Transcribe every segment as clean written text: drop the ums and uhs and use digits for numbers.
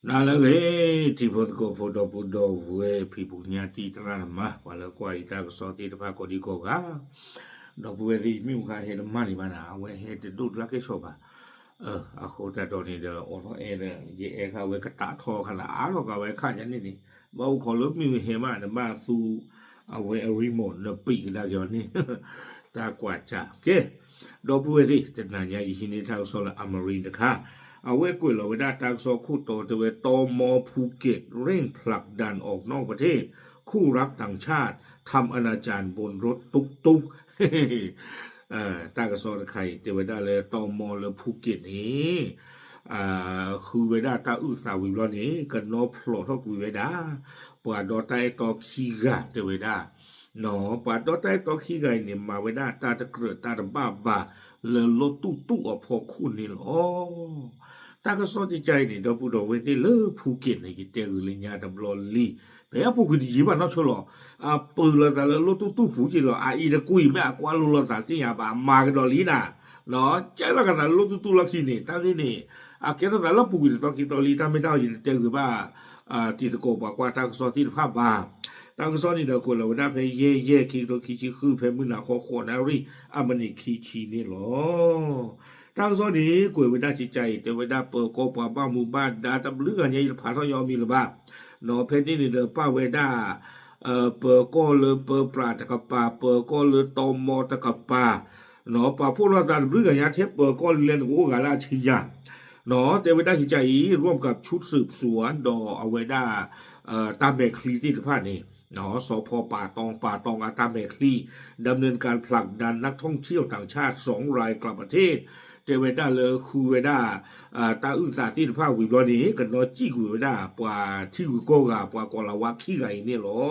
Nalage tipo ko podo we people nyati trana ma wala kwa ita so ti pa ko di ko ga do we di mi ga he mani bana we he de du la ke so ba a ko ta do ni de o no e de ye e ka we ka ta tho khala a ro ka we kha nya ni ba u ko lo mi he ma de ma su a we a remote no pi la yo ni ta kwa cha ke do we di te na nya yi ni ta so la amarin de kaเอาไว้กุยเราไว้ได้ทางโซคู่โตเตเวตมภูเก็ตเร่งผลักดันออกนอกประเทศคู่รักต่างชาติทำอนาจารบนรถตุกตากระโซนไข่เตเวได้เลยตมเลยภูเก็ตนี้คือเวด้าตาอุตสาวิบลนี้กันโนพลอทกุยเวด้าปวดดอไตต่อขี้กาเตเวด้าหนอปวดดอไตต่อขี้กาเนี่ยมาเวด้าตาตะเกิดตาตะบ้าเลยรถตุกออกพอคุณนี่หรอตาก็สนใจนี่ดอปูดอเวทีเลอภูเก็ตนี่กิเตอร์ลิญาดับลอลีเปียภูเก็ตจีบ้านนอชลอปืนละแต่ละรถตุภูเก็ตละอีตะกุยแม่กว่าลุละสาที่ยาบามากดอลีน่ะเนาะใจละกันรถตุละขี้นี่ตาที่นี่เกตแต่ละภูเก็ตตอกิตอลีตาไม่ได้ยินเตอร์บ้าที่ตะโกบอกว่าตาก็สนที่ภาพบ้าตากสอนนี่เด็กคนเราได้เพย์เย่คิดตัวคิดคือเพย์มือหน้าขอนารีมันนี่คิดชีนี่หรอตากสอนนี่กวยเวลาจิตใจแต่เวลาเปิดกบบ้านหมู่บ้านดาตำเลือเนี่ยผ่านทอยอมีหรือบ้าเนาะเพย์นี่เด็กป้าเวลาเปิดก็เลยเปิดปลาตะกับปลาเปิดก็เลยตอมอตะกับปลาเนาะปลาพวกเราตำเลือเนี่ยเทปเปิดก็เรียนโอ้กาลาชิยาเนาะแต่เวลาจิตใจร่วมกับชุดสืบสวนดอเอาไว้ได้ตามแบบคลีที่ผ่านนี่เนาะสพป่าตองอาตาเมคลีดำเนินการผลักดันนักท่องเที่ยวต่างชาติ2 รายกลับประเทศเจเวด้าเลอคูเวด้าตาอุตสาที่ภาควิบลนี้กันนอจี้กุเวด้าปว่าที่กุโกกาปว่ากอลาวาขี้ไก่เนี่ยหรอ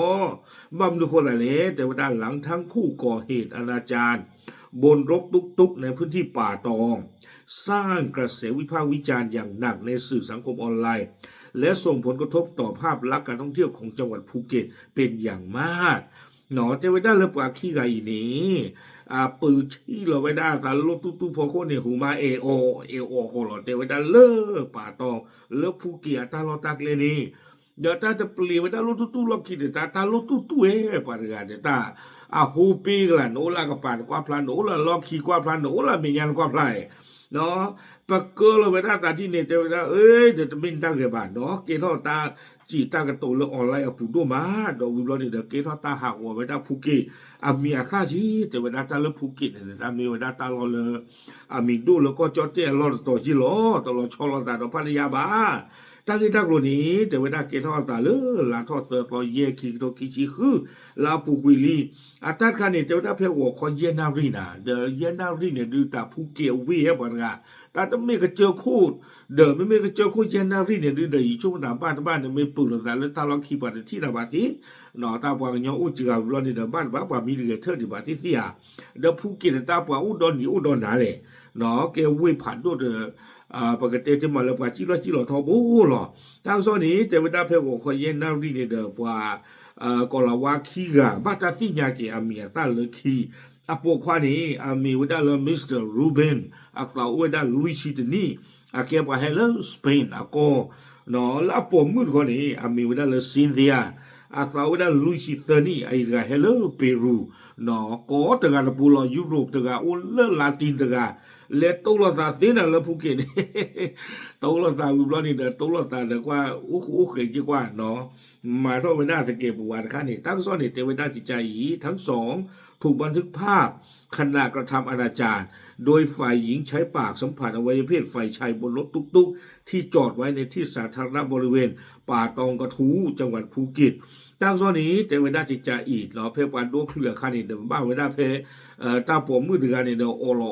บัมดูคนอะไรเจเวด้าหลังทั้งคู่ก่อเหตุอนาจารบนรถตุกในพื้นที่ป่าตองสร้างกระแสวิพากษ์วิจารณ์อย่างหนักในสื่อสังคมออนไลน์และส่งผลกระทบต่อภาพลักษณ์การท่องเที่ยวของจังหวัดภูเก็ตเป็นอย่างมากหนอเทวดาเลือปากขี้ไก่นี้ปืนที่เราไว้ได้การลดตู้พอคนเนี่ยหูมาเอโอโคหลอเทวดาเลือป่าตองเลือภูเก็ตตาลอตักเลยนี่เดี๋ยวตาจะเปลี่ยนไว้ได้ลดตู้ล็อกขี้เดตาลดตู้ปาริกาเดตาฮูปีกละโนลากระปานกว่าพลานโนละล็อกขี้กว่าพลานโนละมีงานกว่าพลายเนาะปะเกอเราไปได้ตาที่เนี่ยเดี๋ยวเดี๋ยวจะมินตั้งเกี่ยบ้านเนาะเกทอตาจีตากระโตเรื่องออนไลน์เอาผู้ดูมาดอกวิบลนี่เดี๋ยวเกทอตาหักหัวไปได้ภูเก็ตมีอาคาชีแต่เวลาตาเรื่องภูเก็ตเนี่ยมีเวลาตาเราเลยมีดูแล้วก็จอดเจ้ารอต่อจีล้อตลอดชอลตาต่อพัทยาบ้าตาที่ตากรนี้แต่เวลาเกทอตาเลยลาทอเตอร์ก็เย่คิดตัวคิดชีคือลาปูกุลีตาคันเนี่ยแต่เวลาเพื่อหัวคอนเยนารีน่ะเดี๋ยวเยนารีเนี่ยดูตาภูเก็ตวิ่งบ้านกันตาต้องไม่กระเจอคู่เดิมไม่กระเจอคู่เจนนารีเนี่ยดูเดี๋ยวช่วงหน้าบ้านเนี่ยไม่ปืนแล้วแต่แล้วตาเราขี่ไปที่หน้าบ้านที่หนอตาปวางยองอุจจาระเราเนี่ยบ้านมีเรือเท่าที่บ้านที่เสียเดี๋ยวภูเก็ตตาปวางอุดรนั่นแหละหนอแกวิ่งผ่านตัวเดปกติจะมาแล้วปวางจิโร่ทอบูหรอทางโซนนี้จะไม่ได้เพื่อว่าคอยเย็นนารีเนี่ยเดี๋ยวปวางกอลาวาขี้กะบ้านตาที่ยาเกอเมียตาเลยขี้ปกควานี้มีวิดาลมิสเตอร์รูเบนเราวิดาลุยชิตนี่เกี่ยวกับเฮลสเปนก็เนาะแล้วปมืดคนนี้มีวิดาลซินเดียเราวิดาลุยชิตนี่กับเฮลเปรูเนาะก็ตะการปูลยุโรปตะการอุลลาตินตะการเลตโตลาซาเซนแล้วภูเก็ตโตลาซาวิบลานี่เดโตลาซาเดกว่าอุกเกจิกว่าเนาะมาท่อวิดาสเกปวาดคันนี่ตั้งซ้อนนี่เทวดาจิตใจทั้งสองถูกบันทึกภาพขณะกระทำอนาจารโดยฝ่ายหญิงใช้ปากสัมผัสอวัยวะเพศฝ่ายชายบนรถตุกที่จอดไว้ในที่สาธารณะบริเวณป่าตองกระทูจังหวัดภูเก็ตตั้งซ้อนนี้เทวดาจิตใจอีกเนาะเพปานโดเครือคันนี่เดิมบ้าเวดาเพตาผมมือถือกันนี่เดอโอโล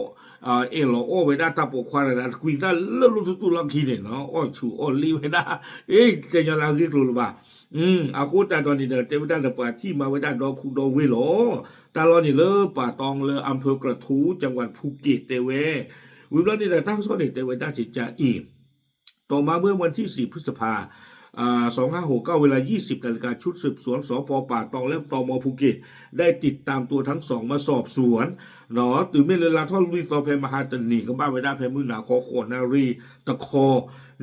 โลโอเวดาตาปกควานะกุยตาเลือดตุลังคีเนี่ยเนาะอ้อชูอ้อลีเวดาเจญลาเรียกรู้หรือเปล่าอากูตาตอนนี้เดเทวดาเดปาที่มาเวดาดอคูดอเวโลตาลอนี่เลอป่าตองเลออำเภอกระทูจังหวัดภูเก็ตเตเววิบลนี่แต่ตั้งซ้อนนี่เตเวดาจิตใจอีกต่อมาเมื่อวันที่4 พฤษภาคม2569 เวลา 20 นาฬิกาชุดสืบสวนสพ.ป่าตองและตม.ภูเก็ตได้ติดตามตัวทั้งสองมาสอบสวน เนาะตื่นไม่เลยลาทอลุยต่อเพมหาตนีก็บ้าเวลาเพมือหนาคอโคนารีตะคอ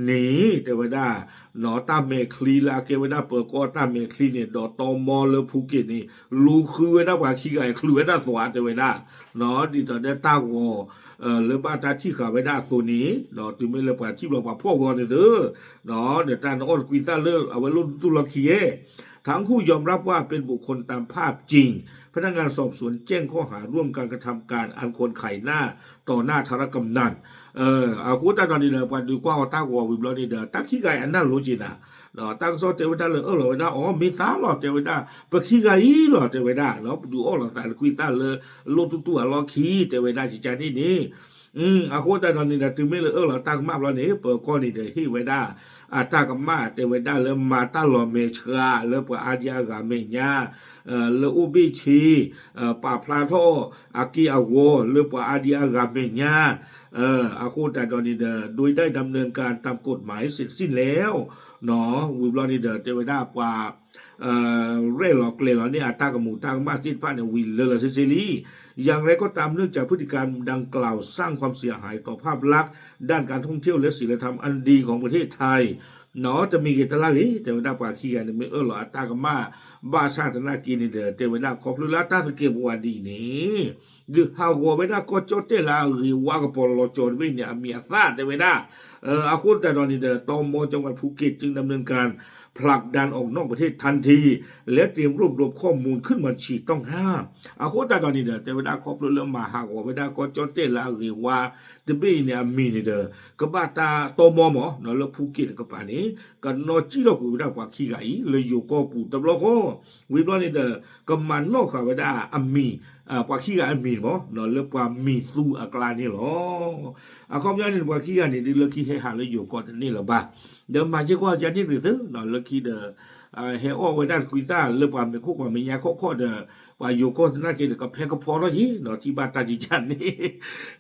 หนีแต่เวลาเนาะตามเมคลีลาเกเวลาเปิดก็ตามเมคลีเนี่ยดอตอมอเลภูเก็ตนี่ลูคือเวลาว่าขี้ไก่คือเวลาสวาแต่เวลาเนาะดีต่อได้ตาวอเรือบ้านตาที่ขาเวลาตัวนี้เนาะตื่นไม่เลยว่าที่เราว่าพ่อวอเนี่ยเด้อเนาะเดี๋ยวตาเนาะออกุยตาเลิกเอาไว้รุ่นตุลคีเอทั้งคู่ยอมรับว่าเป็นบุคคลตามภาพจริงพนักงานสอบสวนแจ้งข้อหาร่วมการกระทำการอันควรไขหน้าต่อหน้าธารกำนันอาคูตาตอนนี้เลยปันดูกว่าตากว่าวิบล้อนี่เด้อตักขี้ไก่อันนั้นรู้จีน่ะเนาะตั้งโซเทวดาเลยเหรอนะอ๋อมีตาหรอเทวดาปะขี้ไก่หรอเทวดาเนาะดูอ๋อหรอแต่คุยตาเลยโลตุตัวหรอขี้เทวดาจิจานี่นี่อาคูตาตอนนี้นะถึงไม่เลยเราตั้งมาแล้วนี่เปิดก้อนนี่เด้อที่เวดาตากมาเทวดาเลยมาตาหลอเมชาเลยปะอาญากาเมญาเลอุบิชีป่าพลาโทอากีอาโวเลปะอาญากาเมญาอาคูตาตอนนี้เด้อโดยได้ดำเนินการตามกฎหมายเสร็จสิ้นแล้วเนาะวิบลอนี่เด้อเทวดาปว่าเร่หลอกเลหลอนี่อาตากมูตากมาสิ้นพระเนี่ยวิลเลอซิซิลีอย่างไรก็ตามเนื่องจากพฤติการดังกล่าวสร้างความเสียหายต่อภาพลักษณ์ด้านการท่องเที่ยวและศีลธรรมอันดีของประเทศไทยเนาะจะมีกิจลักษณ์เทวดาปาขี้กันไม่หรออาตากมาบ้าชาตินากินนี่เด้อเทวดาขอบลุลาตาสเก็บวันดีนี่หรือหากว่าไม่ได้ก็จดเตลาหรือว่าก็พอเราจดไว้เนี่ยมีอาซาเทวดาอาคุณแต่ตอนนี้เด้อตม.จังหวัดภูเก็ตจึงดำเนินการผลักดันออกนอกประเทศทันทีและเตรียมรวบรวมข้อมูลขึ้นมาฉีดต้องห้ามอาคุณแต่ตอนนี้เด้อเทวดาขอบลุลามาหากว่าไม่ได้ก็จดเตลาหรือว่าตะบี้เนี่ยมีนี่เด้อก็บ้าตาตม.หมอเนาะแล้วภูเก็ตก็ป่านนี้ก็นอจีเรากูไม่ได้กว่าขี้ไก่เลยอยู่ก็ปูตบล้อข้อวิบล้อนี่เด้อก็มันนอกค่ะไม่ได้มีปาขี้กันมีบ่เนาะเลือกว่ามีสู้อกลานี่หรอคอมยานี่ปาขี้กันนี่เลือกขี้ให้หาเลยอยู่ก่อนนี่หรอบ่เดิมมาจะกว่าจะนี่ตึ้งเนาะเลือกขี้เด้อเฮออไว้ได้คุยตาเลือกว่าเป็นคุกว่ามียาข้อเด้อว่าอยู่ก็น่ากินก็แพงก็พอแล้วทีเนาะที่บ้านตาจิจันนี่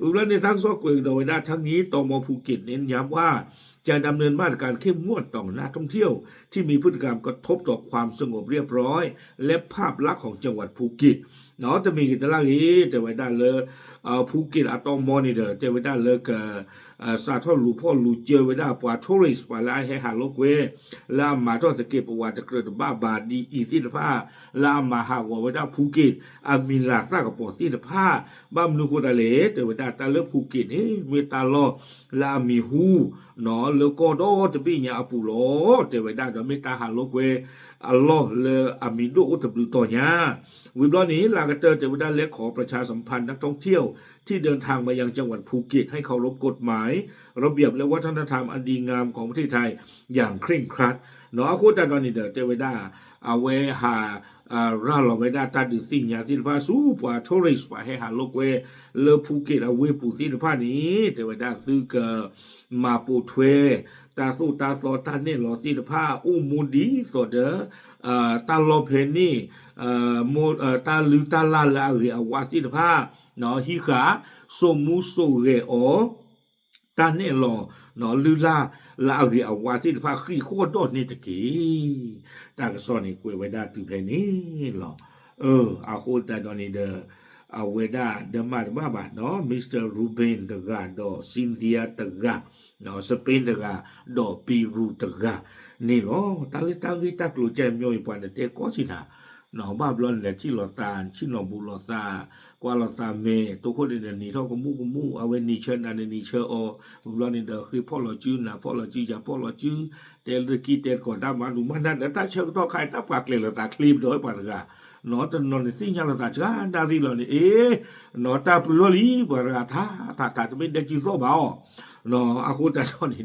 อุแล้วในทั้งซอกกวยโดยด้านทั้งนี้ตม.ภูเก็ตเน้นย้ำว่าจะดำเนินมาตรการเข้มงวดต่อนักท่องเที่ยวที่มีพฤติกรรมกระทบต่อความสงบเรียบร้อยและภาพลักษณ์ของจังหวัดภูเก็ตเนาะจะมีกิจลักษณ์นี้แต่ไว้ได้เลยภูเก็ตตม.นี่เด้อแต่ไว้ได้เลยสาทอลูพ่อลูเจอไว้ได้ปว่าทัวริสต์ว่าไล่ให้หาโลกเวลามาทอดสเก็ตประวัติเกิดบ้าบาดีอีที่ผ้าลามาหาว่าไว้ได้ภูเก็ตมีหลักตากับปอที่ผ้าบ้ามนุโคตาเลแต่ไว้ได้ตาเลือกภูเก็ตเมตาลอลามีฮูเนาะแล้วก็ดอจะปีเนี่ยปูโลแต่ไว้ได้ดอเมตาหาโลกเวอัลลอฮ์เลอามิโดอุตบลูต่อเนี่ยวิบล้อนี้ลากระเตอร์เจวิดาเล็กขอประชาสัมพันธ์นักท่องเที่ยวที่เดินทางมายังจังหวัดภูเก็ตให้เคารพกฎหมายระเบียบและวัฒนธรรมอันดีงามของประเทศไทยอย่างเคร่งครัดเนาะคูตาตอนนี้เดอเจวิดาเอาไว้หาราเราไม่ได้ตาดื้อสิ่งอย่างที่พาสู้ปว่าทัวริสต์ว่าให้หาโลกเวเลภูเก็ตเอาไว้ปูที่พานี้เจวิดาซื้อเกมาปูทเวตาสู้ตาต่อตาเนี่ยหล่อที่ผ้าอุ้มมูดีต่อเด้อตาโลเพนี่โมตาลือตาลาลาเรียววาที่ผ้าเนาะฮิขาสมุสุเรโอตาเนี่ยหล่อเนาะลือลาลาเรียววาที่ผ้าขี้โคตรโดดนี่ตะกี้ตากระสอนนี่กวยไว้ได้ตื่นเพนี่หล่ออาโคตาตอนนี้เด้อเอาเวดาเดมาดบ้าเนาะมิสเตอร์รูเบนตะกาดอซินเดียตะกาเนาะสเปนตะกาดอปีรูตะกานี่หรอตาลิตาลิตากลูเจมย่อยปานเตก็สินะเนาะบ้าบลอนแหละที่หลอตาชินอบุลอตากว่าหลอตาเมตัวคนเดนี่เท่ากับมูเอาเวนิเชนอันนี้เชอบุลอนี่เดอคือพ่อหลอจื้อนะพ่อหลอจื้อจะพ่อหลอจื้อเตลตะกี้เตลก่อนดามาดูมันนั่นแต่เชิงต่อใครนับปากเลยหลอตาคลีบโดยปานกาเนาะตอนนอนสิ่งอย่างเราจะดาริลนี่เนาะตาปลุลีบราท่าจะไม่ได้จิโซบ่าเนาะอากูแต่ตอนนี้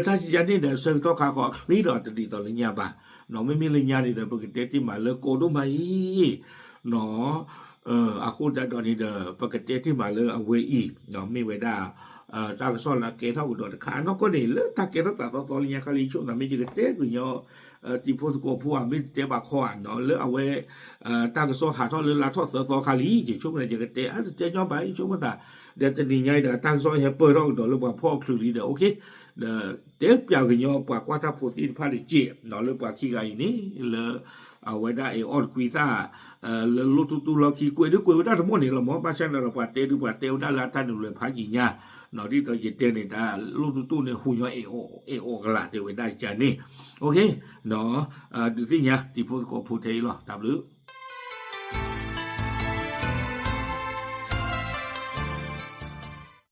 ถ้าสิจันนี่เดี๋ยวเสริมต่อข้าก็คลีดอตดีตอนนี้บ่าเนาะไม่มีลิญญานี่เดี๋ยวปกติที่มาเลโกดูไหมเนาะอากูแต่ตอนนี้เดี๋ยวปกติที่มาเลเอาไว้อีกเนาะไม่ไว้ได้ตากสอนละเกเท่ากับดอดขาเนาะก็นี่เลยตาเกเท่าตาตอนนี้คาลิช่วงนั้นไม่จะเตะกูเนาะที่พูดกูพูดว่าไม่เตะบาคอเนาะเลยเอาไว้ตากสอนหาทอดเลยลาทอดเสือตอคาลีที่ช่วงนั้นจะเตะอาจจะเตะย้อนไปช่วงนั้นเดี๋ยวจะนี่ไงเดี๋ยวตากสอนให้เปิดรอบดอกหรือว่าพ่อคลือลีเดี๋ยวโอเคเดี๋ยวเตะเปียกเนาะปากว่าถ้าพูดที่พาดิเจี๊ยเนาะหรือว่าขี้ไก่นี่เลย เอาไว้ได้ออดคุยซ่าลูตุลอคีกวยด้วยกวยได้ทั้งหมดนี่ละหมอปาชันเราปาเตดูปาเตวได้ละท่านเลยพาจิญาเนาะที่ตัวเจเตเนี่ยได้ลูตุเนี่ยหุ่นยอเอโอกละเตไว้ได้จานี่โอเคเนาะดูสิเนี่ยที่พูดก็พูดเทหรอดับหรือ